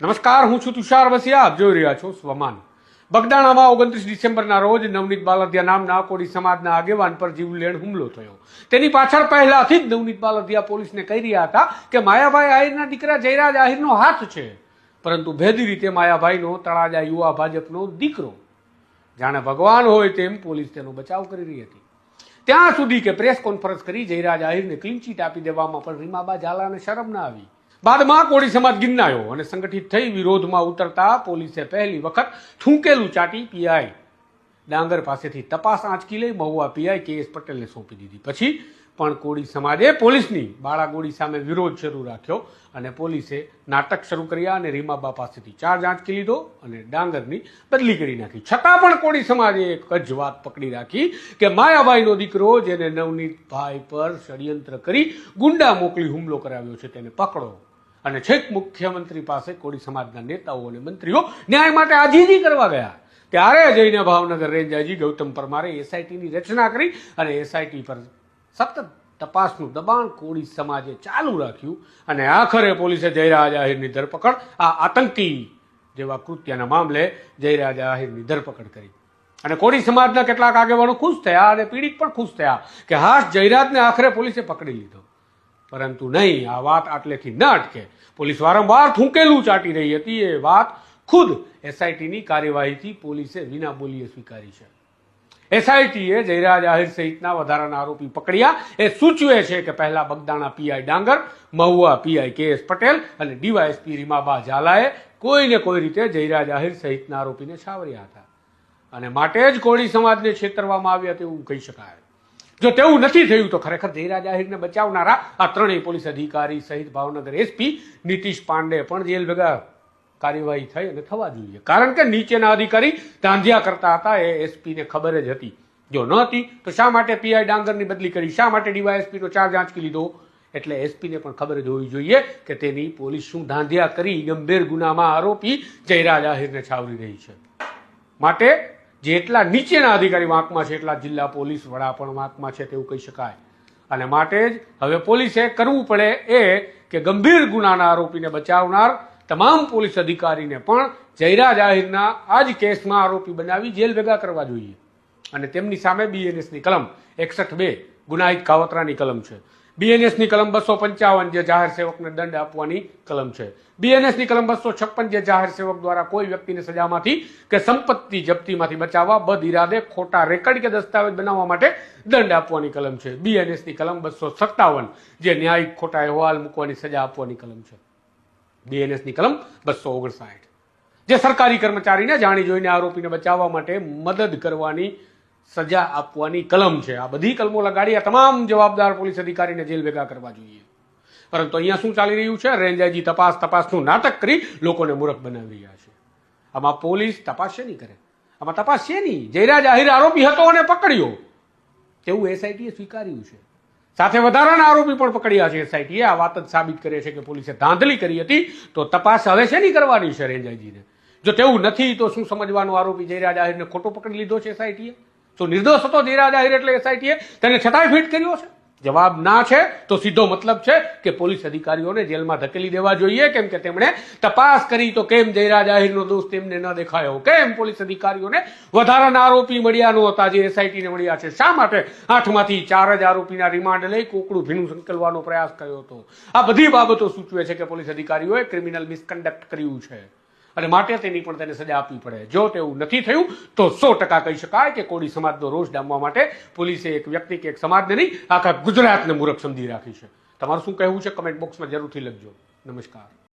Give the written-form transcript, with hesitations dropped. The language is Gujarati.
નમસ્કાર, હું છું તુષાર વસિયા. આપ જોઈ રહ્યા છો સ્વમાન. બગદાણામાં 29 ડિસેમ્બરના રોજ નવનીત બાલદિયા નામના કોળી સમાજના આગેવાન પર જીવલેણ હુમલો થયો. તેની પાછળ પહેલાથી જ નવનીત બાલદિયા પોલીસને કહી રહ્યા હતા કે માયાભાઈ આહિરના દીકરા જયરાજ આહિરનો હાથ છે, પરંતુ ભેદી રીતે માયાભાઈનો તળાજા યુવા ભાજપનો દીકરો જાણે ભગવાન હોય તેમ પોલીસ તેનો બચાવ કરી રહી હતી. ત્યાં સુધી કે પ્રેસ કોન્ફરન્સ કરી જયરાજ આહિરને ક્લીન ચીટ આપી દેવામાં પણ રીમાબા ઝાલાને શરમ ન આવી. બાદમાં કોળી સમાજ ગિન્નાયો અને સંગઠિત થઈ વિરોધમાં ઉતરતા પોલીસે પહેલી વખત થૂંકેલું ચાટી પીઆઈ ડાંગર પાસેથી તપાસ આંચકી લઈ મહુવા પીઆઈ કે.એસ. પટેલને સોંપી દીધી. પછી પણ કોળી સમાજે પોલીસની બાળાગોળી સામે વિરોધ શરૂ રાખ્યો અને પોલીસે નાટક શરૂ કર્યા અને રીમાબા પાસેથી ચાર્જ આંચકી લીધો અને ડાંગરની બદલી કરી નાખી. છતાં પણ કોળી સમાજે એક જ વાત પકડી રાખી કે માયાભાઈનો દીકરો જેને નવનીતભાઈ પર ષડયંત્ર કરી ગુંડા મોકલી હુમલો કરાવ્યો છે તેને પકડો. અને છેક મુખ્યમંત્રી પાસે કોળી સમાજના નેતાઓ અને મંત્રીઓ ન્યાય માટે આજીજી કરવા ગયા. ત્યારે જઈને ભાવનગર રેન્જ આઈજી ગૌતમ પરમારે એસઆઈટીની રચના કરી અને એસઆઈટી પર સતત તપાસનું દબાણ કોળી સમાજે ચાલુ રાખ્યું અને આખરે પોલીસે જયરાજ આહિરની ધરપકડ, આ આતંકી જેવા કૃત્યના મામલે જયરાજ આહિરની ધરપકડ કરી. અને કોળી સમાજના કેટલાક આગેવાનો ખુશ થયા અને પીડિત પણ ખુશ થયા કે હાશ, જયરાજને આખરે પોલીસે પકડી લીધો. પરંતુ નહીં, આ વાત આટલેથી ન અટકે. પોલીસ વારંવાર થૂંકેલું ચાટી રહી હતી. એ વાત ખુદ એસઆઈટીની કાર્યવાહીથી પોલીસે વિના બોલીએ સ્વીકારી છે. એસઆઈટીએ જયરાજ આહિર સહિતના વધારાના આરોપી પકડ્યા. એ સૂચવે છે કે પહેલા બગદાણા પીઆઈ ડાંગર, મહુવા પીઆઈ કે.એસ. પટેલ અને ડીવાયએસપી રીમાબા ઝાલાએ કોઈને કોઈ રીતે જયરાજ આહિર સહિતના આરોપીને છાવર્યા હતા અને માટે જ કોળી સમાજને છેતરવામાં આવ્યા તેવું કહી શકાય. જો તેવું નથી થયું તો ખરેખર જયરાજ આહિરને બચાવનારા આ ત્રણેય પોલીસ અધિકારી સહિત ભાવનગર એસપી નીતિશ પાંડે પણ જેલ ભેગા કાર્યવાહી થઈ અને થવા જોઈએ. કારણ કે નીચેના અધિકારી ધાંધિયા કરતા હતા એ એસપીને ખબર જ હતી. જો ન હતી તો શા માટે પીઆઈ ડાંગરની બદલી કરી, શા માટે ડીવાયએસપીનો ચાર્જ આંચકી લીધો? એટલે એસપીને પણ ખબર જ હોવી જોઈએ કે તેની પોલીસ શું ધાંધિયા કરી ગંભીર ગુનામાં આરોપી જયરાજ આહિરને છાવરી રહી છે. માટે જેટલા નીચેના અધિકારી વાંકમાં છે એટલા જિલ્લા પોલીસ વડા પણ વાંકમાં છે તેવું કહી શકાય. અને માટે જ હવે પોલીસે કરવું પડે એ કે ગંભીર ગુનાના આરોપીને બચાવનાર તમામ પોલીસ અધિકારીને પણ જયરાજ આહિરના આ જ કેસમાં આરોપી બનાવી જેલ ભેગા કરવા જોઈએ. અને તેમની સામે બીએનએસની કલમ 61(2) ગુનાહિત કાવતરાની કલમ છે. બીએનએસની કલમ 255 જે જાહેર સેવકને દંડ આપવાની કલમ છે. બીએનએસની કલમ 256 જે જાહેર સેવક દ્વારા કોઈ વ્યક્તિને સજામાંથી કે સંપત્તિ જપ્તીમાંથી બચાવવા બદ ઇરાદે ખોટા રેકર્ડ કે દસ્તાવેજ બનાવવા માટે દંડ આપવાની કલમ છે. બીએનએસની કલમ 257 જે ન્યાયિક ખોટા અહેવાલ મૂકવાની સજા આપવાની કલમ છે. બીએનએસની કલમ 259 જે સરકારી કર્મચારીને જાણી જોઈને આરોપીને બચાવવા માટે મદદ કરવાની સજા આપવાની કલમ છે. આ બધી કલમો લગાડી આ તમામ જવાબદાર પોલીસ અધિકારીને જેલ ભેગા કરવા જોઈએ. પરંતુ અહીંયા શું ચાલી રહ્યું છે? રેન્જ આઈજી તપાસનું નાટક કરી લોકોને મૂર્ખ બનાવી રહ્યા છે. આમાં પોલીસ તપાસ શેની કરે? આમાં તપાસ શેની? જયરાજ આહિર આરોપી હતો અને પકડ્યો તેવું એસઆઈટીએ સ્વીકાર્યું છે. સાથે વધારાના આરોપી પણ પકડ્યા છે એસઆઈટીએ. આ વાત જ સાબિત કરે છે કે પોલીસે ધાંધલી કરી હતી. તો તપાસ હવે શેની કરવાની છે રેન્જ આઈજીને? જો તેવું નથી તો શું સમજવાનું આરોપી જયરાજ આહિરને ખોટો પકડી લીધો છે એસઆઈટીએ? તો નિર્દોષ હતો જયરાજ આહિર એટલે એસઆઈટીએ તેને છતાંય ફિટ કર્યો છે? જવાબ ના છે. તો સીધો મતલબ છે કે પોલીસ અધિકારીઓને જેલમાં ધકેલી દેવા જોઈએ. કેમ કે તેમણે તપાસ કરી તો કેમ જયરાજ આહિરનો દોષ તેમને ન દેખાયો? કેમ પોલીસ અધિકારીઓને વધારાના આરોપી મળ્યા નહોતા જે એસઆઈટીને મળ્યા છે? શા માટે 8માંથી 4 જ આરોપીના રિમાન્ડ લઈ કોકડું ભીનું સંકેલવાનો પ્રયાસ કર્યો હતો? આ બધી બાબતો સૂચવે છે કે પોલીસ અધિકારીઓએ ક્રિમિનલ મિસકન્ડક્ટ કર્યું છે અને માટે તેની પણ તેને સજા આપવી પડે. જો તેવું નથી થયું તો 100% કહી શકાય કે કોળી સમાજનો રોષ ડામવા માટે પોલીસે એક વ્યક્તિ કે એક સમાજને નહીં, આખા ગુજરાતને મૂર્ખ સમજી રાખી છે. તમારું શું કહેવું છે? કમેન્ટ બોક્સમાં જરૂરથી લખજો. નમસ્કાર.